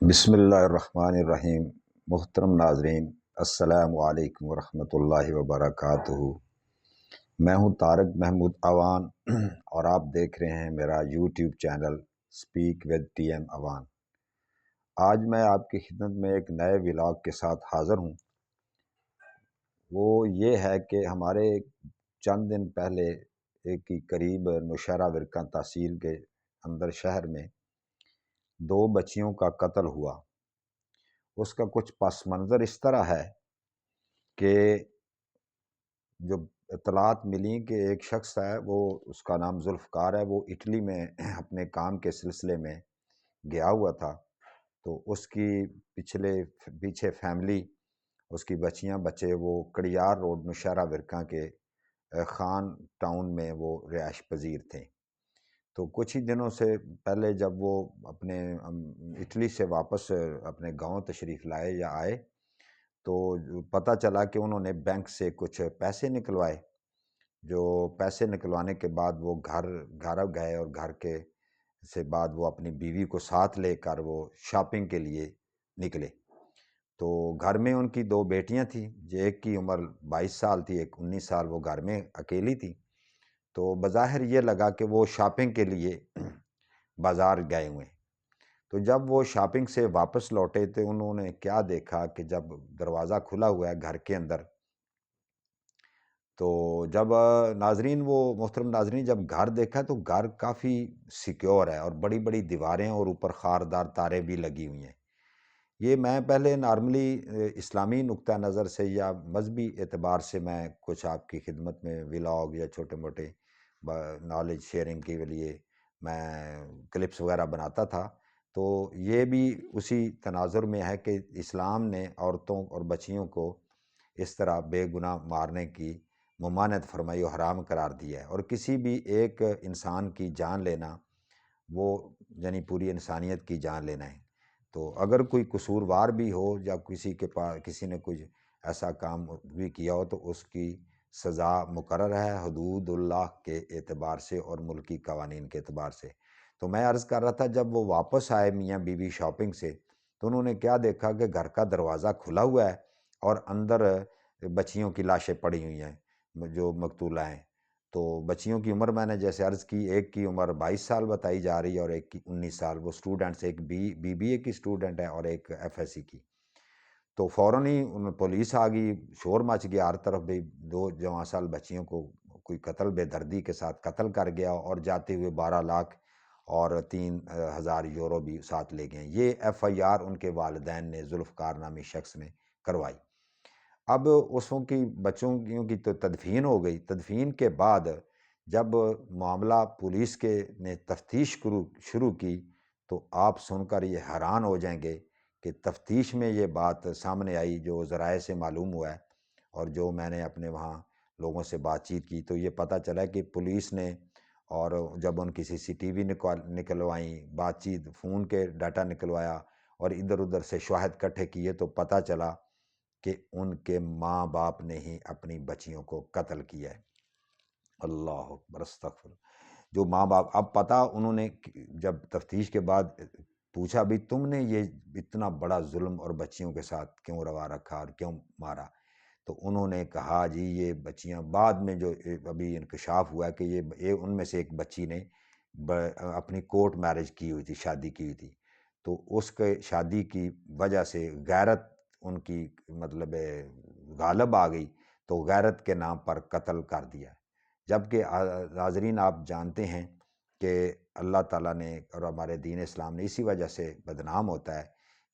بسم اللہ الرحمن الرحیم۔ محترم ناظرین، السلام علیکم ورحمۃ اللہ وبرکاتہ۔ میں ہوں طارق محمود اوان اور آپ دیکھ رہے ہیں میرا YouTube channel speak with T M Awan. آج میں آپ کی خدمت میں ایک نئے ولاگ کے ساتھ حاضر ہوں۔ وہ یہ ہے کہ ہمارے چند دن پہلے ایک ہی قریب نوشہرہ ورقہ تحصیل کے اندر شہر میں 2 بچیوں کا قتل ہوا۔ اس کا کچھ پس منظر اس طرح ہے کہ جو اطلاعات ملی کہ ایک شخص ہے، وہ اس کا نام ذوالفقار ہے، وہ اٹلی میں اپنے کام کے سلسلے میں گیا ہوا تھا۔ تو اس کی پیچھے فیملی، اس کی بچیاں بچے وہ کڑیار روڈ نوشہرہ ورقہ کے خان ٹاؤن میں وہ رہائش پذیر تھے۔ تو کچھ ہی دنوں سے پہلے جب وہ اپنے اٹلی سے واپس اپنے گاؤں تشریف لائے یا آئے، تو پتہ چلا کہ انہوں نے بینک سے کچھ پیسے نکلوائے۔ جو پیسے نکلوانے کے بعد وہ گھر گئے اور گھر کے سے بعد وہ اپنی بیوی کو ساتھ لے کر وہ شاپنگ کے لیے نکلے۔ تو گھر میں ان کی 2 بیٹیاں تھیں، ایک کی عمر 22 سال تھی، ایک 19 سال، وہ گھر میں اکیلی تھی۔ تو بظاہر یہ لگا کہ وہ شاپنگ کے لیے بازار گئے ہوئے۔ تو جب وہ شاپنگ سے واپس لوٹے تو انہوں نے کیا دیکھا کہ جب دروازہ کھلا ہوا ہے گھر کے اندر، تو جب محترم ناظرین جب گھر دیکھا تو گھر کافی سیکیور ہے اور بڑی بڑی دیواریں اور اوپر خاردار تاریں بھی لگی ہوئی ہیں۔ یہ میں پہلے نارملی اسلامی نقطہ نظر سے یا مذہبی اعتبار سے میں کچھ آپ کی خدمت میں ولاگ یا چھوٹے موٹے نالج شیئرنگ کے لیے میں کلپس وغیرہ بناتا تھا۔ تو یہ بھی اسی تناظر میں ہے کہ اسلام نے عورتوں اور بچیوں کو اس طرح بے گناہ مارنے کی ممانعت فرمائی و حرام قرار دیا ہے، اور کسی بھی ایک انسان کی جان لینا وہ یعنی پوری انسانیت کی جان لینا ہے۔ تو اگر کوئی قصوروار بھی ہو یا کسی نے کچھ ایسا کام بھی کیا ہو تو اس کی سزا مقرر ہے حدود اللہ کے اعتبار سے اور ملکی قوانین کے اعتبار سے۔ تو میں عرض کر رہا تھا، جب وہ واپس آئے میاں بیوی شاپنگ سے، تو انہوں نے کیا دیکھا کہ گھر کا دروازہ کھلا ہوا ہے اور اندر بچیوں کی لاشیں پڑی ہوئی ہیں جو مقتولہ ہیں۔ تو بچیوں کی عمر میں نے جیسے عرض کی، ایک کی عمر 22 سال بتائی جا رہی ہے اور ایک کی 19 سال۔ وہ اسٹوڈنٹس، ایک بی اے کی اسٹوڈنٹ ہے اور ایک FSC کی۔ تو فوراً ہی پولیس آ گئی، شور مچ گیا ہر طرف، بھی 2 جوان سال بچیوں کو کوئی قتل بے دردی کے ساتھ قتل کر گیا اور جاتے ہوئے 12 لاکھ اور 3,000 یورو بھی ساتھ لے گئے۔ یہ FIR ان کے والدین نے ذوالفقار نامی شخص نے کروائی۔ اب کی بچوں کی تو تدفین ہو گئی۔ تدفین کے بعد جب معاملہ پولیس کے نے تفتیش شروع کی تو آپ سن کر یہ حیران ہو جائیں گے کہ تفتیش میں یہ بات سامنے آئی، جو ذرائع سے معلوم ہوا ہے اور جو میں نے اپنے وہاں لوگوں سے بات چیت کی، تو یہ پتہ چلا کہ پولیس نے، اور جب ان کی CCTV نکلوائیں، بات چیت، فون کے ڈاٹا نکلوایا اور ادھر ادھر سے شواہد اکٹھے کیے، تو پتہ چلا کہ ان کے ماں باپ نے ہی اپنی بچیوں کو قتل کیا ہے۔ اللہ اکبر، استغفر۔ جو ماں باپ، اب پتہ انہوں نے جب تفتیش کے بعد پوچھا بھی تم نے یہ اتنا بڑا ظلم اور بچیوں کے ساتھ کیوں روا رکھا اور کیوں مارا، تو انہوں نے کہا جی یہ بچیاں، بعد میں جو ابھی انکشاف ہوا ہے کہ یہ ان میں سے ایک بچی نے اپنی کورٹ میرج کی ہوئی تھی، شادی کی ہوئی تھی، تو اس کے شادی کی وجہ سے غیرت ان کی مطلب غالب آ گئی، تو غیرت کے نام پر قتل کر دیا۔ جبکہ ناظرین آپ جانتے ہیں کہ اللہ تعالیٰ نے اور ہمارے دین اسلام نے اسی وجہ سے بدنام ہوتا ہے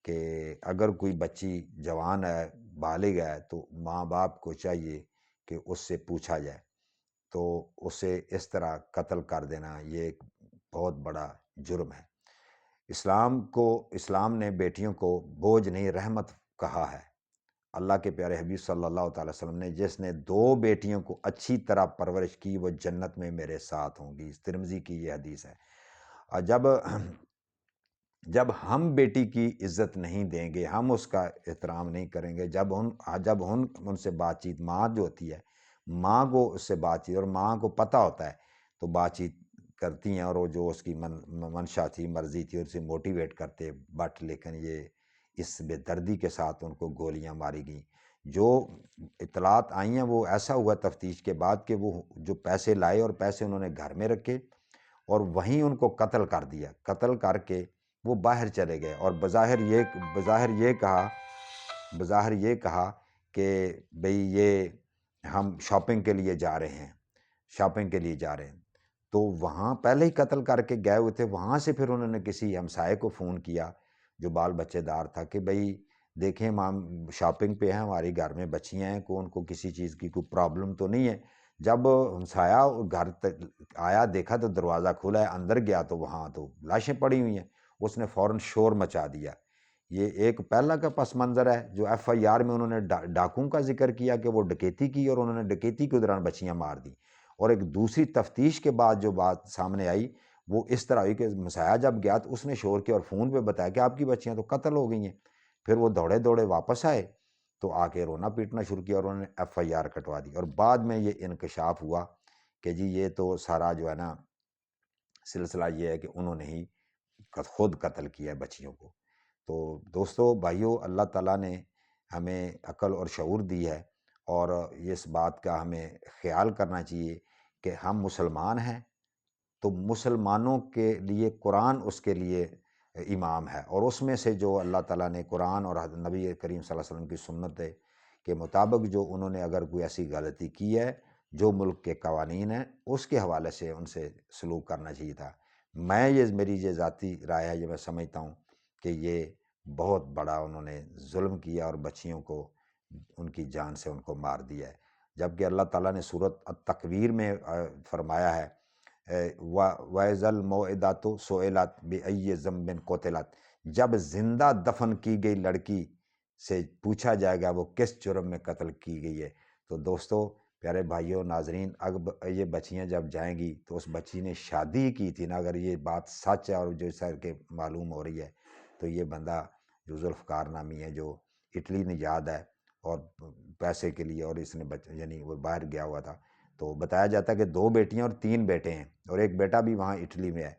کہ اگر کوئی بچی جوان ہے، بالغ ہے، تو ماں باپ کو چاہیے کہ اس سے پوچھا جائے، تو اسے اس طرح قتل کر دینا یہ ایک بہت بڑا جرم ہے۔ اسلام نے بیٹیوں کو بوجھ نہیں رحمت کہا ہے۔ اللہ کے پیارے حبیب صلی اللہ تعالی وسلم نے، جس نے 2 بیٹیوں کو اچھی طرح پرورش کی وہ جنت میں میرے ساتھ ہوں گی، ترمذی کی یہ حدیث ہے۔ اور جب ہم بیٹی کی عزت نہیں دیں گے، ہم اس کا احترام نہیں کریں گے، جب ان سے بات چیت، ماں جو ہوتی ہے، ماں کو اس سے بات چیت، اور ماں کو پتہ ہوتا ہے تو بات چیت کرتی ہیں اور وہ جو اس کی منشا تھی، مرضی تھی، اسے موٹیویٹ کرتے، بٹ لیکن یہ اس بے دردی کے ساتھ ان کو گولیاں ماری گئیں۔ جو اطلاعات آئی ہیں وہ ایسا ہوا تفتیش کے بعد کہ وہ جو پیسے لائے اور پیسے انہوں نے گھر میں رکھے اور وہیں ان کو قتل کر دیا۔ قتل کر کے وہ باہر چلے گئے اور بظاہر یہ کہا کہ بھئی یہ ہم شاپنگ کے لیے جا رہے ہیں، تو وہاں پہلے ہی قتل کر کے گئے ہوئے تھے۔ وہاں سے پھر انہوں نے کسی ہمسائے کو فون کیا جو بال بچے دار تھا کہ بھئی دیکھیں ہم شاپنگ پہ ہیں، ہماری گھر میں بچیاں ہیں، ان کو کسی چیز کی کوئی پرابلم تو نہیں ہے۔ جب ہمسایہ گھر تک آیا دیکھا تو دروازہ کھلا ہے، اندر گیا تو وہاں تو لاشیں پڑی ہوئی ہیں۔ اس نے فوراً شور مچا دیا۔ یہ ایک پہلا کا پس منظر ہے جو ایف آئی آر میں انہوں نے ڈاکوں کا ذکر کیا کہ وہ ڈکیتی کی اور انہوں نے ڈکیتی کے دوران بچیاں مار دیں، اور ایک دوسری تفتیش کے بعد جو بات سامنے آئی وہ اس طرح ہوئی کہ مسایہ جب گیا تو اس نے شور کیا اور فون پہ بتایا کہ آپ کی بچیاں تو قتل ہو گئی ہیں۔ پھر وہ دوڑے دوڑے واپس آئے تو آ کے رونا پیٹنا شروع کیا اور انہوں نے ایف آئی آر کٹوا دی، اور بعد میں یہ انکشاف ہوا کہ جی یہ تو سارا جو ہے نا سلسلہ یہ ہے کہ انہوں نے ہی خود قتل کیا ہے بچیوں کو۔ تو دوستو بھائیو، اللہ تعالیٰ نے ہمیں عقل اور شعور دی ہے اور اس بات کا ہمیں خیال کرنا چاہیے کہ ہم مسلمان ہیں تو مسلمانوں کے لیے قرآن اس کے لیے امام ہے، اور اس میں سے جو اللہ تعالیٰ نے قرآن اور نبی کریم صلی اللہ علیہ وسلم کی سنت کے مطابق جو انہوں نے اگر کوئی ایسی غلطی کی ہے جو ملک کے قوانین ہیں اس کے حوالے سے ان سے سلوک کرنا چاہیے تھا۔ میری یہ ذاتی رائے ہے، یہ میں سمجھتا ہوں کہ یہ بہت بڑا انہوں نے ظلم کیا اور بچیوں کو ان کی جان سے ان کو مار دیا ہے، جبکہ اللہ تعالیٰ نے سورۃ التکویر میں فرمایا ہے وَإِذَا الْمَوْعُودَةُ سُئِلَتْ بِأَيِّ ذَنبٍ قُتِلَتْ، جب زندہ دفن کی گئی لڑکی سے پوچھا جائے گا وہ کس جرم میں قتل کی گئی ہے۔ تو دوستو پیارے بھائیوں ناظرین، اب یہ بچیاں جب جائیں گی تو اس بچی نے شادی کی تھی نا، اگر یہ بات سچ ہے اور جو سر کے معلوم ہو رہی ہے تو یہ بندہ جو ذوالفقار نامی ہے جو اٹلی نژاد ہے اور پیسے کے لیے، اور اس نے یعنی وہ باہر گیا ہوا تھا، تو بتایا جاتا ہے کہ 2 بیٹیاں اور 3 بیٹے ہیں اور ایک بیٹا بھی وہاں اٹلی میں ہے۔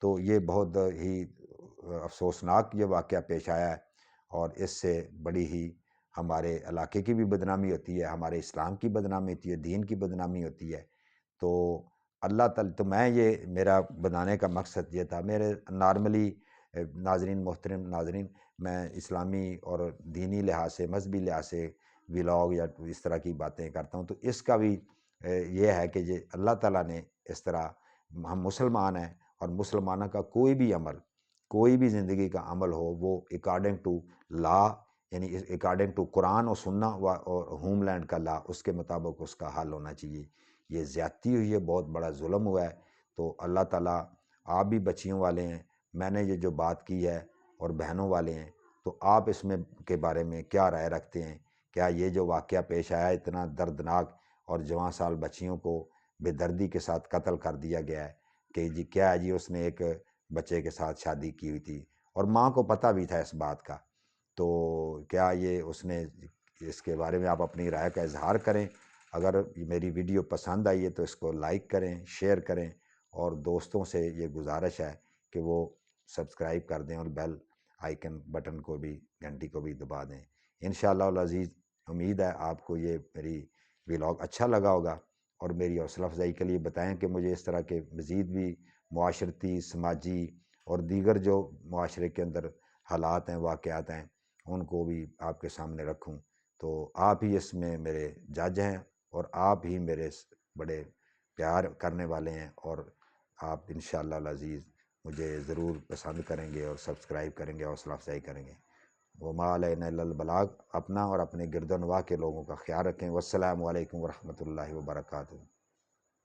تو یہ بہت ہی افسوسناک یہ واقعہ پیش آیا ہے، اور اس سے بڑی ہی ہمارے علاقے کی بھی بدنامی ہوتی ہے، ہمارے اسلام کی بدنامی ہوتی ہے، دین کی بدنامی ہوتی ہے۔ تو اللہ تعالیٰ، تو میں یہ میرا بنانے کا مقصد یہ تھا، میرے نارملی محترم ناظرین، میں اسلامی اور دینی لحاظ سے، مذہبی لحاظ سے ولاگ یا اس طرح کی باتیں کرتا ہوں، تو اس کا بھی یہ ہے کہ یہ اللہ تعالیٰ نے اس طرح، ہم مسلمان ہیں اور مسلمانوں کا کوئی بھی عمل، کوئی بھی زندگی کا عمل ہو وہ اکارڈنگ ٹو لا، یعنی اکارڈنگ ٹو قرآن و سنہ اور ہوم لینڈ کا لا، اس کے مطابق اس کا حل ہونا چاہیے۔ یہ زیادتی ہوئی ہے، بہت بڑا ظلم ہوا ہے، تو اللہ تعالیٰ، آپ بھی بچیوں والے ہیں، میں نے یہ جو بات کی ہے اور بہنوں والے ہیں، تو آپ اس میں کے بارے میں کیا رائے رکھتے ہیں؟ کیا یہ جو واقعہ پیش آیا اتنا دردناک اور جوان سال بچیوں کو بے دردی کے ساتھ قتل کر دیا گیا ہے کہ جی کیا ہے، جی اس نے ایک بچے کے ساتھ شادی کی ہوئی تھی اور ماں کو پتہ بھی تھا اس بات کا، تو کیا یہ اس نے، اس کے بارے میں آپ اپنی رائے کا اظہار کریں۔ اگر میری ویڈیو پسند آئی ہے تو اس کو لائک کریں، شیئر کریں، اور دوستوں سے یہ گزارش ہے کہ وہ سبسکرائب کر دیں اور بیل آئیکن بٹن کو بھی، گھنٹی کو بھی دبا دیں۔ انشاءاللہ العزیز امید ہے آپ کو یہ میری ولاگ اچھا لگا ہوگا، اور میری حوصلہ افزائی کے لیے بتائیں کہ مجھے اس طرح کے مزید بھی معاشرتی، سماجی اور دیگر جو معاشرے کے اندر حالات ہیں، واقعات ہیں، ان کو بھی آپ کے سامنے رکھوں۔ تو آپ ہی اس میں میرے جج ہیں اور آپ ہی میرے بڑے پیار کرنے والے ہیں، اور آپ انشاءاللہ العزیز مجھے ضرور پسند کریں گے اور سبسکرائب کریں گے، حوصلہ افزائی کریں گے۔ وما علینا الا البلاغ۔ اپنا اور اپنے گرد و نواح کے لوگوں کا خیال رکھیں۔ والسلام علیکم ورحمۃ اللہ وبرکاتہ۔